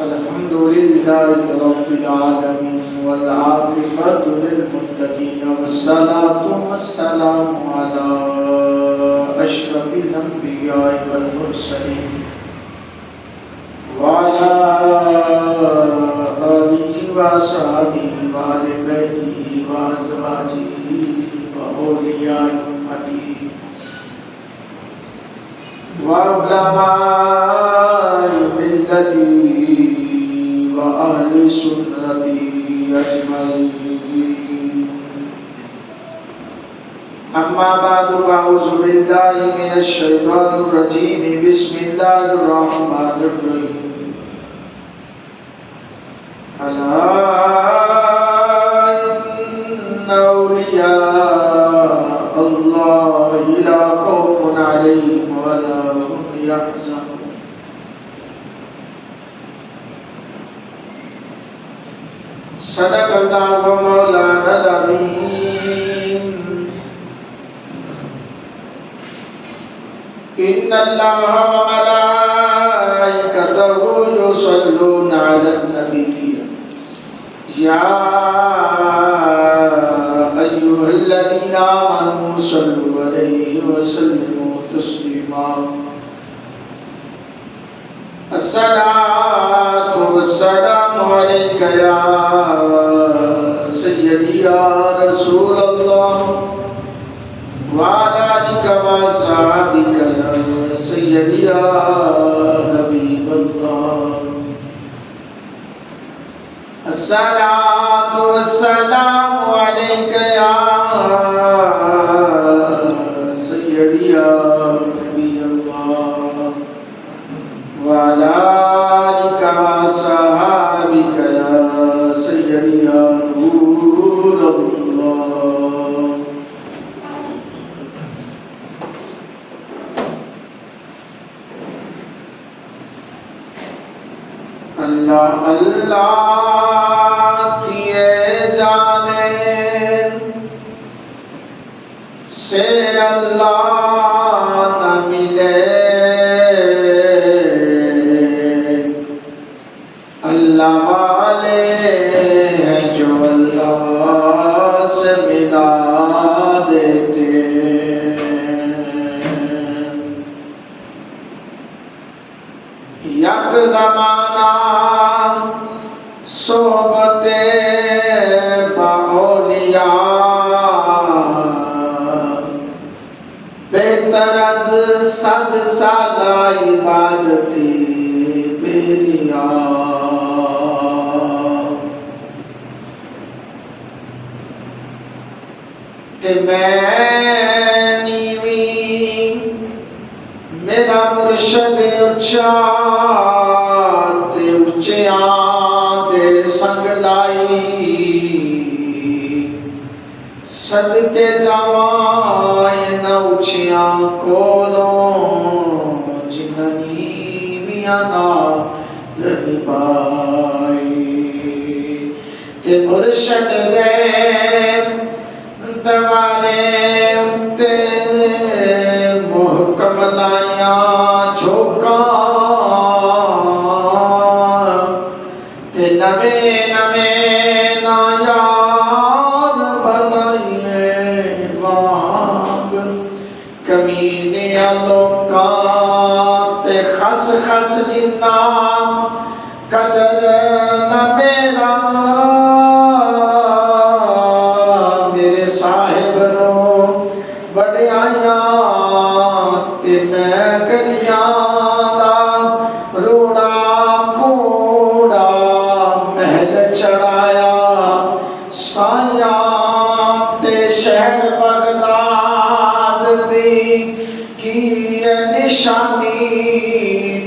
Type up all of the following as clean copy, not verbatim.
الحمد لله رب العالمين والعاقبة للمتقين والصلاة والسلام على أشرف الأنبياء والمرسلين وعلى آله وصحبه وآل بيته وأزواجه وأولياء أمته وعلماء ملته وأهل سنته أجمعين. أما بعد فأعوذ بالله من الشيطان الرجيم. بسم الله الرحمن الرحيم. ألا إن أولياء الله لا خوف عليهم ولا هم يحزنون. صدق الله مولانا العظيم. إن الله وملائكته يصلون على النبي يا أيها الذين آمنوا صلوا عليه وسلموا تسليما. الصلاة والسلام عليك يا سيدي يا رسول الله وعلى آلك وأصحابك يا سيدي يا حبيب الله. الصلاة والسلام عليك يا سيدي يا نبي الله وعلى آلك وأصحابك يا سيدي يا نور الله. اللہ اللہ کیے جانے سے اللہ نہ ملے. اللہ والے ہیں جو اللہ سے ملا دیتے. یک زمانہ صحبت باولیاء بہتر از 100 سالہ عبادت بیریا. تے میں نیوی میرا مرشد اچھا تے اچھیاں دے سنگ لائی. صدقے جاوائیں نہ اچھیاں کولوں جنہی میاں نال نبائی. تے مرشد دے دوارے تے محکم لائیاں جھوکاں تے نوے نوے نایار بنائیے وانگ کمینیاں لوکاں تے خس خس جنہ قدر نہ میرا. میرے صاحب نو بڑے آیاں تے میں گلیاں دا روڑا کوڑا محل چڑھایا. سائیاں تے شہر بغداد دی کی نشانی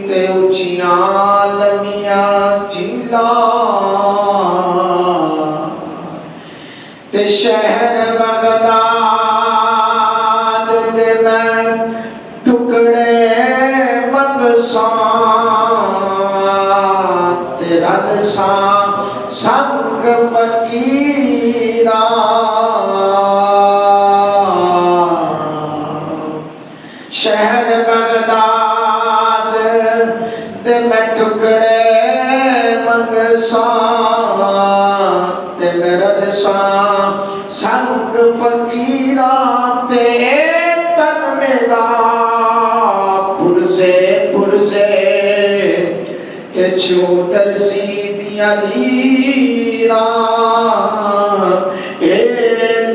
تے اچھیاں لمیاں جھیلاں تے شہر بغداد دے میں ٹکڑے منگساں تے رلساں سنگ فقیراں. شہر بغداد دے میں ٹکڑے سان تے مرد سان سنگ فقیران تے تن میرا پرزے تے چھو ترسیدیاں لیران اے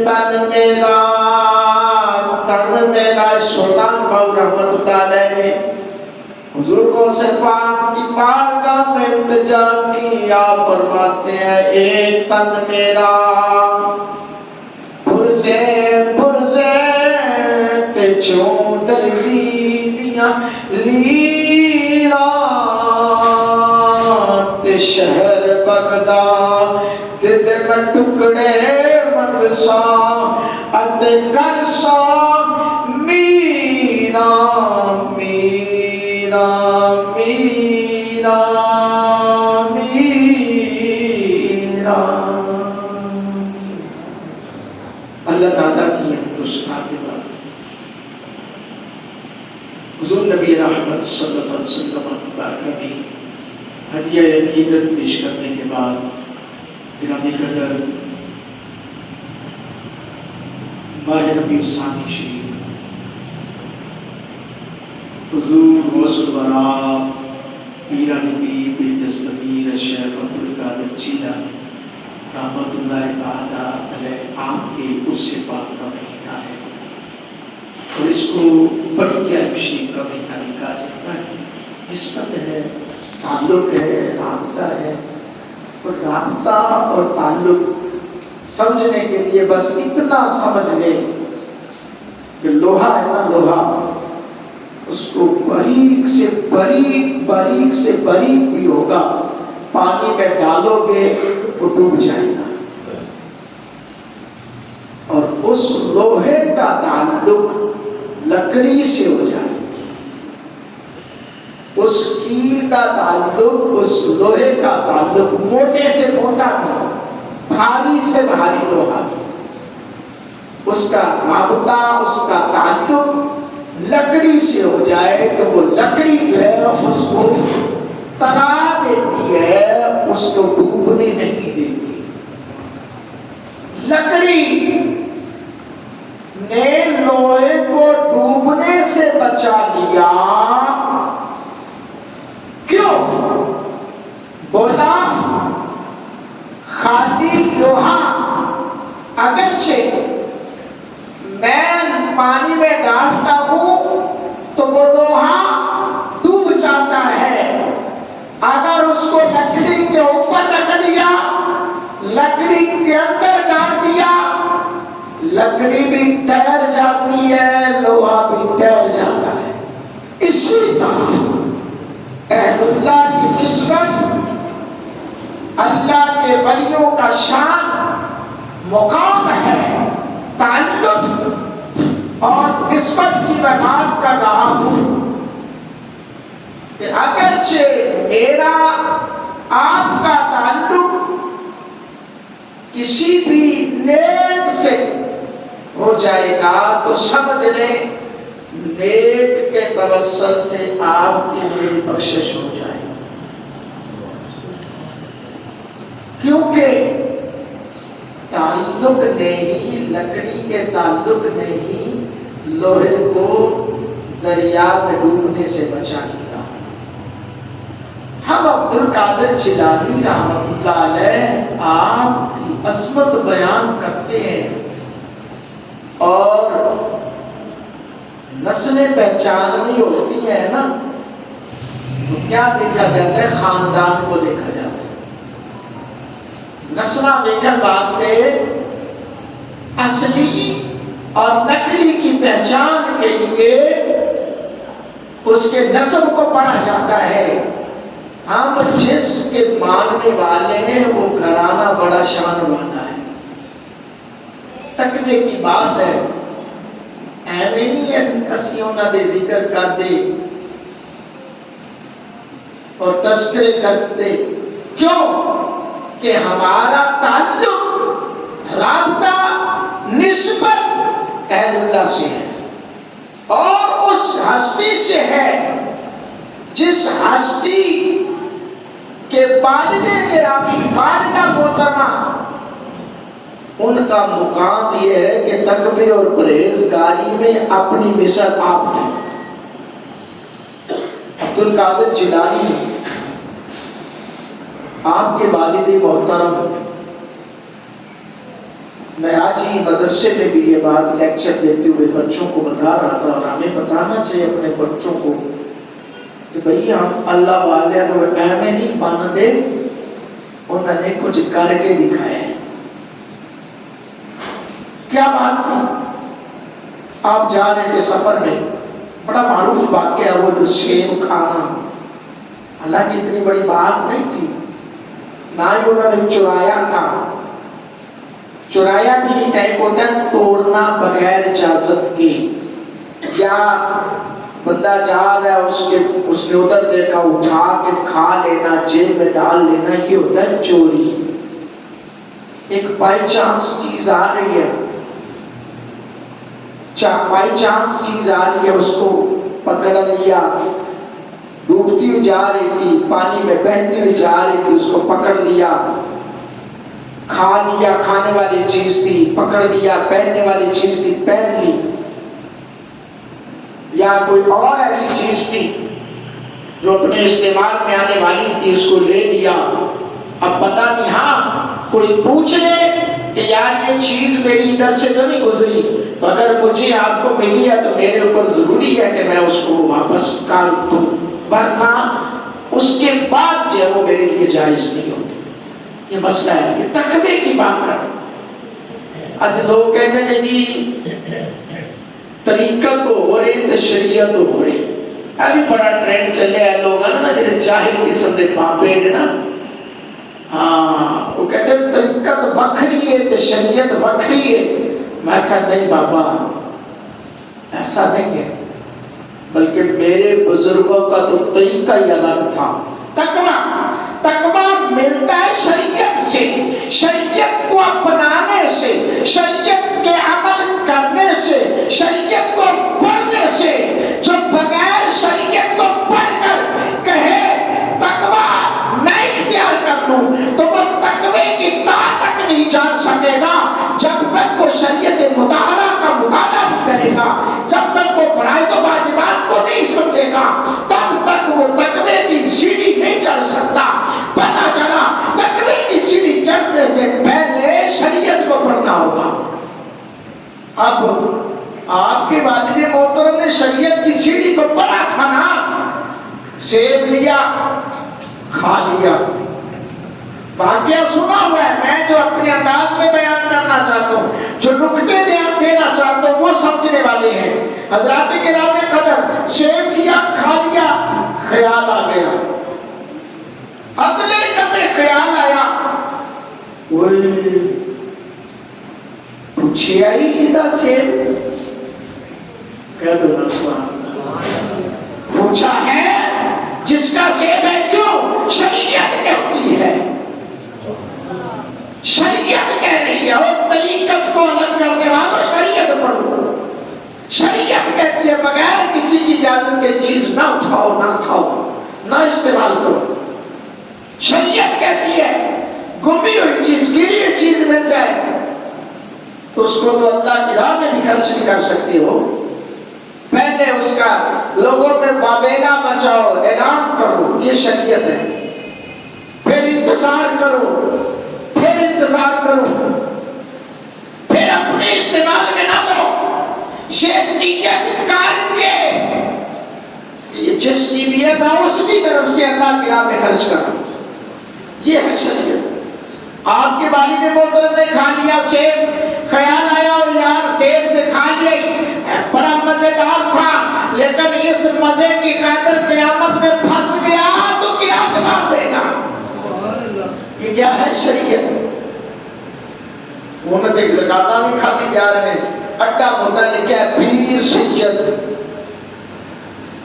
تن میرا سلطان باؤ رحمت اللہ علیہ حضور کو سے پاک کی بارگاہ میں التجا کیا فرماتے ہیں اے تن میرا پرزے تے چون درزیدیاں لیران تے شہر بغداد تے دل ٹکڑے منگساں اتے کرساں میرا اللہ تعالیٰ کی ہندوستان کے بعد حضور نبی رحمت صلی اللہ علیہ وسلم مبارکہ بھی ہدیہ عقیدت پیش کرنے کے بعد گرامی قدر ماہ ربیع الثانی شریف حضور غوث الورا پیرانی پیر بن دستگیر شیخ عبدالقادر جیلانی رحمت اللہ تعالیٰ علیہ آپ کے اس سے پاک کا مہینہ ہے اور اس کو بڑھیا تشریف کا مہینہ کہا جاتا ہے نسبت ہے تعلق ہے رابطہ ہے اور رابطہ اور تعلق سمجھنے کے لیے بس اتنا سمجھ لیں کہ لوہا ہے نا لوہا اس کو باریک سے باریک بھی ہوگا پانی میں ڈالو گے وہ ڈوب جائے گا اور اس لوہے کا تعلق لکڑی سے ہو جائے اس کیل کا تعلق اس لوہے کا تعلق موٹے سے موٹا نہیں بھاری سے بھاری لوہا اس کا رابطہ اس کا تعلق لکڑی سے ہو جائے تو وہ لکڑی جو ہے اس کو تنا دیتی ہے اس کو ڈوبنے نہیں دیتی لکڑی نے لوہے کو ڈوبنے سے بچا لیا کیوں بولا خالی لوہا اگرچہ میں پانی میں ڈالتا ہوں تو وہ لوہا ڈوب جاتا ہے اگر اس کو لکڑی کے اوپر رکھ دیا لکڑی کے اندر ڈال دیا لکڑی بھی تیر جاتی ہے لوہا بھی تیر جاتا ہے اسی طرح اہل اللہ کی نسبت اللہ کے ولیوں کا شان مقام ہے تعلق اور نسبت کی میں بات کر رہا ہوں کہ اگرچہ میرا آپ کا تعلق کسی بھی نیک سے ہو جائے گا تو سمجھ لیں نیک کے توسل سے آپ کی میری بخشش ہو جائے گی کیونکہ تعلق نہیں لکڑی کے تعلق نہیں لوہے کو دریا میں ڈوبنے سے بچا لیا ہم عبدالقادر جیلانی رحمۃ اللہ علیہ آپ کی عظمت بیان کرتے ہیں اور نسلیں پہچاننی ہوتی ہیں نا تو کیا دیکھا جاتا ہے خاندان کو دیکھا جاتا ہے نسلہ دیکھنے واسطے اصلی اور نقلی کی پہچان کے لیے اس کے نسب کو پڑھا جاتا ہے ہم جس کے ماننے والے ہیں وہ گھرانہ بڑا شان والا ہے تقوی کی بات ہے ایویں نہیں اسی انہاں دے ذکر کر دے اور تذکرے کرتے کیوں کہ ہمارا تعلق رابطہ نسبت اہل اللہ سے ہے اور اس ہستی سے ہے جس ہستی کہ والد گرامی والدہ محترمہ ان کا مقام یہ ہے کہ تقوی اور پرہیزگاری میں اپنی مثل آپ تھے. عبدالقادر جیلانی آپ کے والد محترم، میں آج ہی مدرسے میں بھی یہ بات لیکچر دیتے ہوئے بچوں کو بتا رہا تھا، اور ہمیں بتانا چاہیے اپنے بچوں کو کہ بھئی ہم اللہ والے کو اہمیں نہیں مان دے، انہوں نے کچھ کر کے دکھائے. کیا بات تھی؟ آپ جا رہے تھے سفر میں، بڑا معروف واقعہ وہ جو سیب کھانا، حالانکہ اتنی بڑی بات نہیں تھی، نہ ہی انہوں نے چرایا تھا، چرایا بھی نہیں تھا، ایک ہوتا ہے توڑنا بغیر اجازت کے، یا بندہ جا رہا ہے اس نے ادھر دیکھا اٹھا کے کھا لینا، جیب میں ڈال لینا، یہ ہوتا ہے چوری. ایک بائی چانس چیز آ رہی ہے، بائی چانس چیز آ رہی ہے، اس کو پکڑ لیا، ڈوبتی ہوئی جا رہی تھی، پانی میں بہتی ہوئی جا رہی تھی، اس کو پکڑ لیا، کھا لیا، کھانے والی چیز تھی، پکڑ لیا، پہننے والی چیز تھی، پہن لی، یا کوئی اور ایسی چیز تھی جو اپنے استعمال میں آنے والی تھی، اس کو لے لیا. اب پتہ نہیں، ہاں کوئی پوچھ لے کہ یار یہ چیز میری ادھر سے تو نہیں گزری، تو اگر مجھے آپ کو ملی ہے تو میرے اوپر ضروری ہے کہ میں اس کو واپس کر دوں، ورنہ اس کے بعد جو ہے وہ میرے لیے جائز نہیں ہوگی. یہ مسئلہ ہے، یہ تقوی کی بات ہے. آج لوگ کہتے ہیں جی طریقہ تو ہو رہی تو شریعت ہو رہی. ابھی بڑا ٹرینڈ چلے ہیں لوگ نا جنہیں جاہل قسم دے پاپے نے نا، ہاں وہ کہتے ہیں طریقت وکھری ہے تو شریعت وکھری ہے. میں کہا نہیں بابا، ایسا نہیں ہے، بلکہ میرے بزرگوں کا تو طریقہ ہی الگ تھا. تقویٰ ملتا ہے شریعت سے، شریعت کو اپنانے سے، شریعت کے عمل کرنے سے، شریعت کو پڑھنے سے. جو بغیر شریعت کو پڑھ کر کہے تقویٰ میں اختیار کر لوں تو وہ تقوی کی طاقت نہیں جان سکے گا جب تک وہ شریعت مطالعہ کا مطالعہ نہیں کرے گا، جب تک وہ فرائض و واجبات کو نہیں سمجھے گا، تب تک وہ تقوی کی سیڑھی نہیں چڑھ سکتا. پتہ چلا تقوی کی سیڑھی چڑھنے سے پہلے شریعت کو پڑھنا ہوگا. اب آپ کے والد محترم نے شریعت کی سیڑھی کو پڑھا تھا نا، سیب لیا، کھا لیا. واقعہ سنا ہوا ہے، میں جو اپنے انداز میں بیان کرنا چاہتا ہوں، جو نکتے دینا چاہتا ہوں وہ سمجھنے والے ہیں. حضرات کرام قدر، سیب لیا، کھا لیا، خیال آ گیا. اگلے دفعے خیال آیا، پوچھے آئی کتا سیب، کہہ دو نا سبحان اللہ. پوچھا ہے جس کا سیب ہے، کیوں؟ شریعت کہتی ہے، شریعت کہہ رہی ہے. اور طریقت کو الگ کرنے والوں شریعت پڑھو. شریعت کہتی ہے بغیر کسی کی اجازت کے چیز نہ اٹھاؤ، نہ کھاؤ، نہ استعمال کرو. شریعت کہتی ہے گمی ہوئی چیز، گری ہوئی چیز مل جائے تو اس کو تو اللہ کی راہ میں بھی خرچ نہیں کر سکتے ہو. پہلے اس کا لوگوں میں بابینا بچاؤ، اعلان کرو، یہ شریعت ہے. پھر انتظار کرو، پھر انتظار کرو، پھر اپنے استعمال میں نہ لو. یہ نیت کر کے یہ جس کی بھی ہے میں اس کی طرف سے اللہ کی راہ میں خرچ کروں، یہ ہے شریعت. آپ کے والد محترم نے کھا لیا سیب، خیال آیا اور یار سیب سے کھا لیا، بڑا مزیدار تھا، لیکن اس مزے کی قدر قیامت میں پھنس گیا تو کیا جواب دے گا؟ یہ کیا ہے شریعت. وہ نہ دیکھ زکاتہ بھی کھاتی جا رہے ہیں، اٹا موٹا لکھا ہے پیر سید،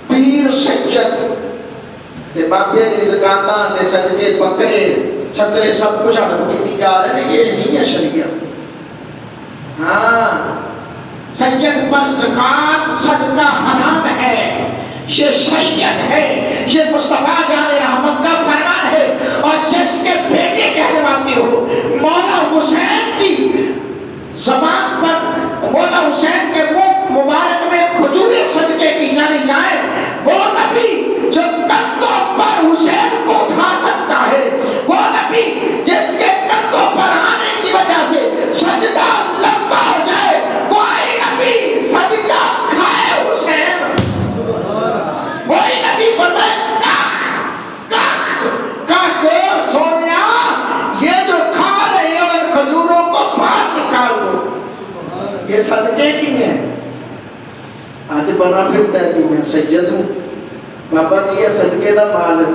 پیر سید. بابے دی زکاتہ دے صدقے بکرے چھترے سب کچھ اڑ کیتی جا رہے ہیں، یہ نہیں ہے شریعت. ہاں سید پر زکات صدقہ حرام ہے، یہ شریعت ہے، یہ مصطفیٰ جان رحمت کا فرمان ہے. یہ صدقے کی ہیں. آج بنا پھرتا ہے کہ میں سید ہوں. بابا جی یہ صدقے کا مال ہے.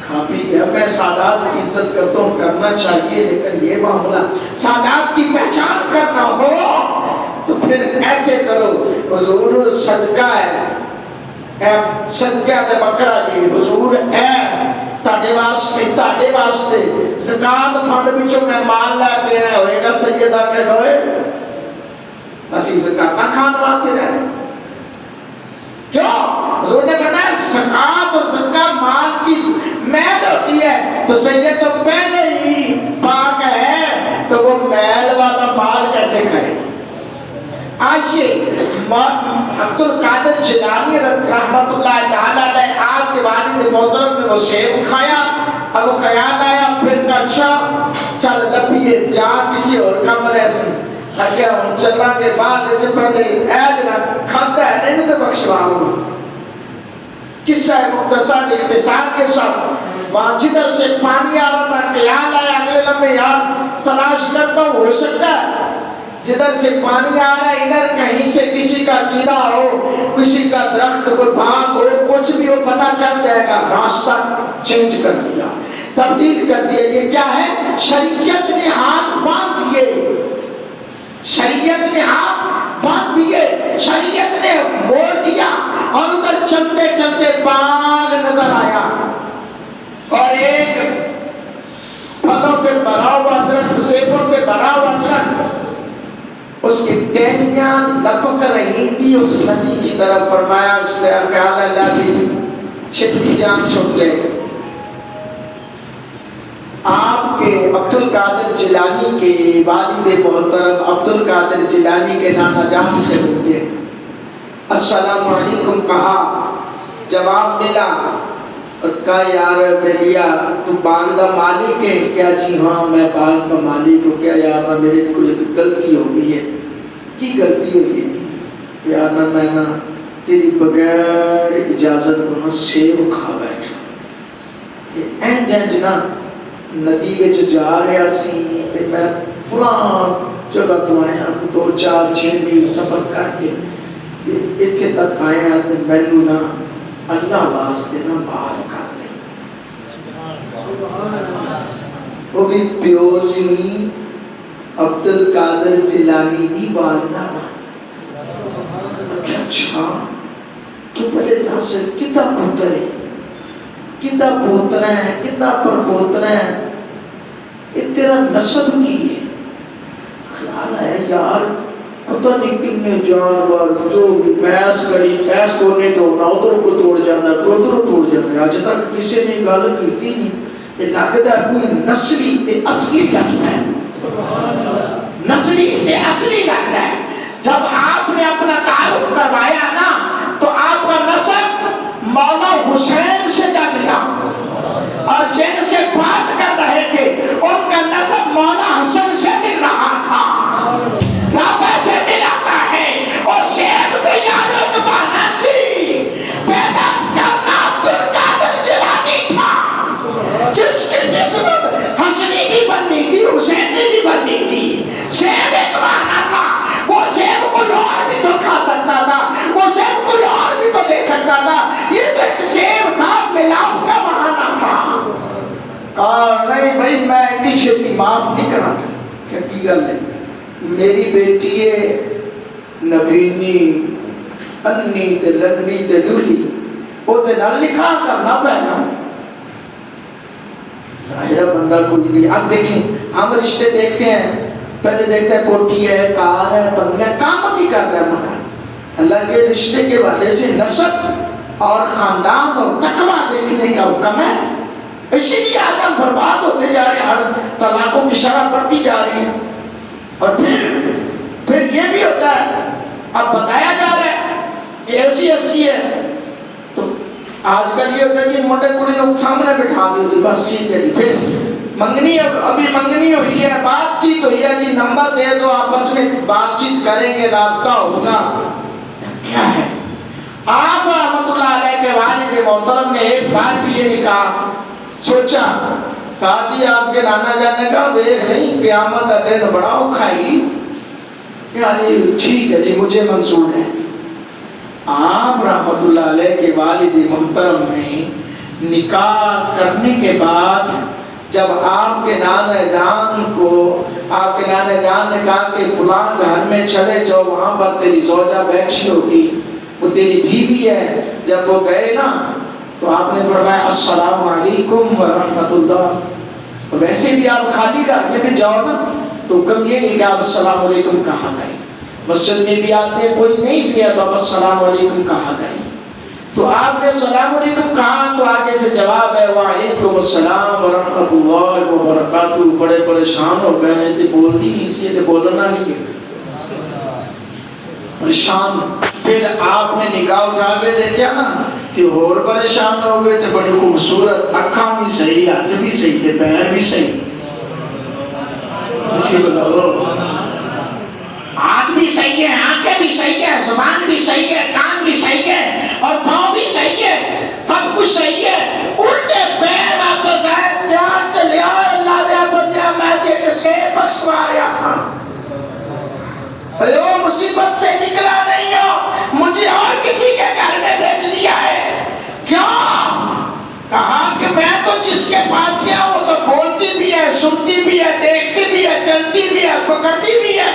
کھا پی گیا. میں سادات کی عزت کرتا ہوں, کرنا چاہیے, لیکن یہ معاملہ سادات کی پہچان کرنا ہو تو پھر ایسے کرو. حضور صدقہ ہے, اے صدقہ دے بکرا جی, حضور اے تاڑے واسطے زکات فنڈ وچوں میں مال لے کے آیا ہوئے گا. سیدہ کے ہوئے اسی زکات نہ کھان واسطے رہے. کیوں؟ حضور نے بتایا زکات اور زکات مال کی میل ہوتی ہے, تو سید تو پہلے ہی پاک ہے, تو وہ میل والا مال کیسے کھائے؟ آئیے عبد القادر جیلانی رحمت اللہ تعالیٰ علیہ, آپ کے والد محترم نے وہ سیب کھایا. اب وہ خیال آیا, پھر کہا اچھا چل لبیے جا کسی اور کمرے سے. کیا ہم چلنا کے بعد جب پہلے اے جناب کھاتا ہے نہیں تو بخشوا ہوں. قصہ مختصر اختصار کے ساتھ وہاں جدھر سے پانی آ رہا تھا, خیال آیا اگلے لمحے یار تلاش کرتا ہوں, ہو سکتا ہے جدھر سے پانی آ رہا ہے ادھر کہیں سے کسی کا کیڑا ہو, کسی کا درخت کوئی بھاگ ہو, کچھ بھی ہو, پتہ چل جائے گا. راستہ چینج کر دیا, تبدیل کر دیا. یہ کیا ہے؟ شریعت نے ہاتھ باندھ دیے, شریعت نے ہاتھ باندھ دیے, شریعت نے موڑ دیا, اور ادھر چلتے چلتے باغ نظر آیا, اور ایک پھلوں سے بھرا ہوا درخت, سیبوں سے بھرا ہوا درخت, اس کی ٹہنیاں لپک رہی تھی اس ندی کی طرف. فرمایا اس نے خیال اللہ بھی چھپی جان چھپ گئے. آپ کے عبد القادر جیلانی کے والد محترم عبد القادر جیلانی کے نانا جان سے ملتے, السلام علیکم کہا, جواب ملا, اور کہا یار بھیا تو باغ دا مالک ہے کیا؟ جی ہاں میں باغ کا مالک ہوں. کیا یار میرے کو غلطی ہو گئی ہے. کی غلطی ہوئی ہے؟ یار میں نا تیری بغیر اجازت کو سیب کھا بیٹھا. اینج نا ندی وچ جا رہا سی تے میں پران جگہ تو آیا 2-4 میل سفر کر کے اتنے تک آیا تے مینوں نا اللہ واسطے نا باہر کر دے. وہ بھی پیو سی عبد القادر جیلانی دی والدہ. اچھا تو پہلے دس کتا پتر ہے, کتا پوترا ہے, کتا پر پوترا ہے, یہ تیرا نسب کی ہے؟ خیال ہے یار پتہ نہیں کتنے جانور جو بھی پیس کری, پیس کو نہیں توڑنا, ادھر کو توڑ جانا, کوئی ادھر توڑ جانا. آج تک کسی نے گل کی نہیں. یہ لگتا ہے کوئی نسلی تے اصلی لگتا ہے, نسلی تے اصلی لگتا ہے. جب آپ نے اپنا تعارف کروایا نا تو آپ کا نسب مولا حسین سے جا ملا, اور جن سے بات کر رہے تھے ان کا نسب مولا حسن سے مل رہا تھا. رابع سے ملاتا ہے, اور شیخ تیاروں کے بانا سی پیدا کرنا عبد القادر جیلانی تھا, جس کی نسبت حسنی بھی بننی تھی, حسینی بھی بننی تھی. شیخ ایک بانا تھا, وہ شیخ کوئی اور بھی تو کھا سکتا تھا, وہ شیخ کوئی اور بھی تو لے سکتا تھا. یہ تو ایک شیخ تھا, ملاپ کا بہانہ تھا. کہا نہیں بھائی میں اتنی چھتی معاف نہیں کرا. کیا کی گل ہے؟ میری بیٹی ہے نبینی انی تے لگنی تے لولی, وہ تے نہ لکھا کرنا پہنا. ظاہرہ بندہ کوئی بھی. اب دیکھیں ہم رشتے دیکھتے ہیں, پہلے دیکھتے ہیں کوٹھی ہے, کار ہے, بنگلہ, کام کی کرتا ہے مکان. اللہ کے رشتے کے والے سے نسب اور خاندان اور تقویٰ دیکھنے کا حکم ہے. اسی لیے آج ہم برباد ہوتے جا رہے ہیں, ہر طلاقوں کی شرح بڑھتی جا رہی ہے. اور پھر یہ بھی ہوتا ہے, اب بتایا جا رہا ہے ایسی ہے, تو آج کل یہ ہوتا ہے کہ موٹے کڑی لوگ سامنے بٹھا دی, بس ٹھیک ہے جی. پھر منگنی, ابھی منگنی ہوئی ہے, بات چیت ہوئی ہے جی, نمبر دے دو, آپس میں بات چیت کریں گے, رابطہ ہوگا. کیا ہے؟ آپ رحمت اللہ علیہ کے والد محترم نے ایک بار بھی یہ نہیں کہا, سوچا ساتھ ہی آپ کے نانا جان نے کہا ویکھ نہیں قیامت کا دن بڑا اوکھا ہی, یعنی ٹھیک ہے جی مجھے منظور ہے. آپ رحمت اللہ علیہ کے والد محترم نے نکاح کرنے کے بعد جب آپ کے نانا جان کو آپ کے نانا جان نے کہا کہ فلاں گھر میں چلے جاؤ، وہاں پر تیری زوجہ بیٹھی ہوگی، وہ تیری بیوی ہے. جب وہ گئے نا تو آپ نے فرمایا السلام علیکم ورحمۃ اللہ. ویسے بھی آپ خالی گھر میں بھی جاؤ نا تو کم یہ نہیں کہ آپ السلام علیکم کہا کریں. مسجد میں بھی آتے کوئی نہیں بھی ہے تو آپ السلام علیکم کہا کریں. تو آپ نے السلام علیکم کہا تو آگے سے جواب ہے وعلیکم السلام ورحمۃ اللہ وبرکاتہ. بڑے پریشان ہو گئے ہیں تو بولتی نہیں اس لیے بولنا نہیں ہے پریشان. پھر آپ نے نگاہ اٹھا کے دیکھا نا کہ اور پریشان ہو گئے تھے. بڑی خوبصورت، اکھاں بھی صحیح، ہاتھ بھی صحیح تھے، پیر بھی صحیح. اچھی بتاؤ، ہاتھ بھی صحیح ہے، آنکھیں بھی صحیح ہے، زبان بھی صحیح ہے، کان بھی صحیح ہے اور پاؤں بھی صحیح ہے، سب کچھ صحیح ہے. الٹے پیر واپس آئے، پیار چلے آئے. اللہ دیا بندیا میں تے کسے بخش ماریا تھا. لو مصیبت سے نکلا نہیں ہو، مجھے اور کسی کے گھر میں بھیج دیا ہے. کیوں؟ کہا کہ میں تو جس کے پاس گیا وہ تو بولتی بھی ہے، سنتی بھی ہے، دیکھتی بھی ہے، چلتی بھی ہے، پکڑتی بھی ہے،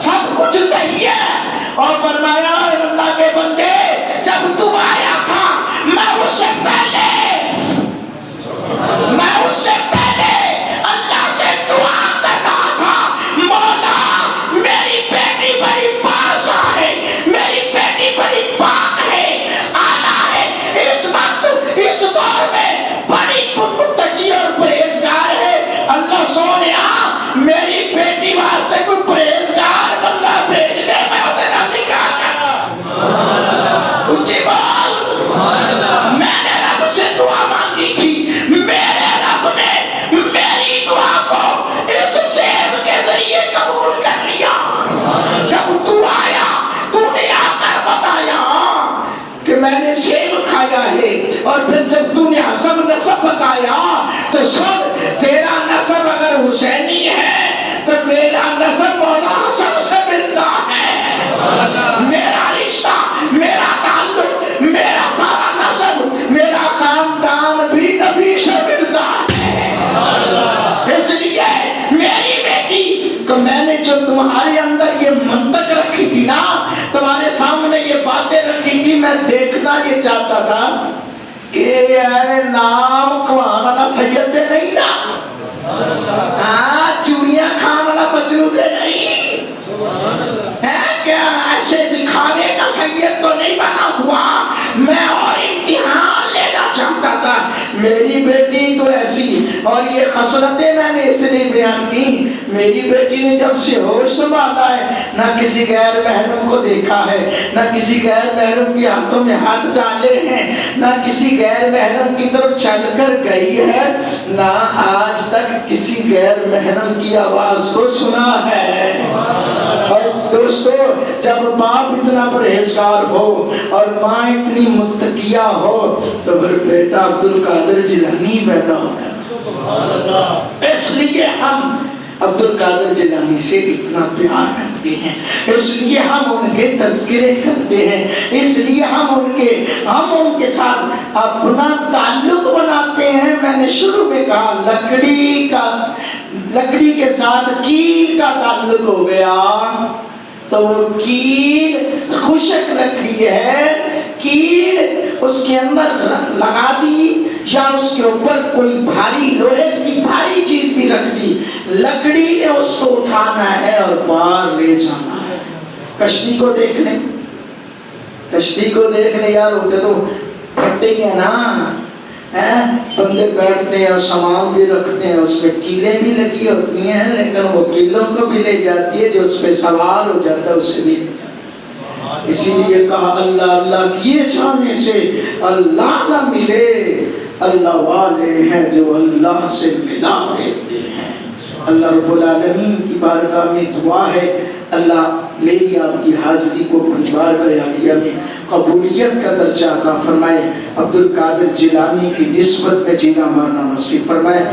سب کچھ صحیح ہے. اور فرمایا اللہ کے بندے جب تو آیا تھا میں اس سے پہلے اللہ سے دعا کر رہا تھا، مولا میری بیٹی بڑی پاسا ہے، میری بیٹی بڑی پاک ہے، آلہ ہے، اس وقت اس دور میں بڑی متقی اور پرہیزگار ہے. اللہ سونیا میری بیٹی واسطے کوئی پرہیزگار بندہ بھیج دے، میں اسے نہ نکال کر اونچی بول. میں نے رب سے دعا مانگی تھی، میرے رب نے میری دعا کو اس سیب کے ذریعے قبول کر لیا. جب تو آیا تو نے آ کر بتایا کہ میں نے سیب کھایا ہے، اور پھر جب تو نے حسب نسب بتایا تو سب تیرا نسب اگر حسینی ہے تو میرا نسب مولا حسن سے ملتا ہے. میرا رشتہ، میرا تعلق، میرا سارا نسب، میرا خاندان بھی نبی سے ملتا ہے. اس لیے میری بیٹی کہ میں نے جو تمہارے اندر یہ منطق رکھی تھی نا، تمہارے سامنے یہ باتیں رکھی تھی، میں دیکھنا یہ چاہتا تھا کہ اے نام کوانا نا سید دے نہیں نا، چوڑیاں کھان والا مجنو دے نہیں ہے، کیا ایسے دکھاوے کا سید تو نہیں بنا ہوا. میں اور امتحان لینا چاہتا تھا. میری بیٹی تو ایسی، اور یہ خصلتیں میں نے اس لیے بیان کی، میری بیٹی نے جب سے ہوش سنبھالا ہے نہ کسی غیر محرم کو دیکھا ہے، نہ کسی غیر محرم کے ہاتھوں میں ہاتھ ڈالے ہیں، نہ کسی غیر محرم کی طرف چل کر گئی ہے، نہ آج تک کسی غیر محرم کی آواز کو سنا ہے. اور دوستو جب باپ اتنا پرہیزگار ہو اور ماں اتنی متقیہ ہو تو پھر بیٹا عبدالقادر جیلانی پیدا ہوگا. اس لیے ہم عبدالقادر جیلانی سے اتنا پیار کرتے ہیں، اس لیے ہم ان کے تذکرے کرتے ہیں، اس لیے ہم ان کے ساتھ اپنا تعلق بناتے ہیں. میں نے شروع میں کہا لکڑی کے ساتھ کیل کا تعلق ہو گیا تو وہ کیل خشک لکڑی ہے، کیل اس کے اندر لگا دی یا اس کے اوپر کوئی بھاری لوہے کی بھاری چیز بھی رکھ دی، لکڑی نے اس کو اٹھانا ہے اور باہر لے جانا ہے. کشتی کو دیکھ لیں، کشتی کو دیکھ لیں یار، ہوتے تو پھٹے ہیں نا، بندے بیٹھتے ہیں اور سامان بھی رکھتے ہیں، اس پہ کیلیں بھی لگی ہوتی ہیں، لیکن وہ کیلوں کو بھی لے جاتی ہے، جو اس پہ سوار ہو جاتا ہے اسے بھی. اسی لیے کہا اللہ اللہ کیے جانے سے اللہ نہ ملے، اللہ والے ہیں جو اللہ سے ملا دیتے ہیں. اللہ رب العالمین کی بارگاہ میں دعا ہے اللہ میری آپ کی حاضری کو اپنی بارگاہ عالیہ میں قبولیت کا درجہ عطا فرمائے. عبدالقادر جیلانی کی نسبت میں جینا مرنا نصیب فرمائے.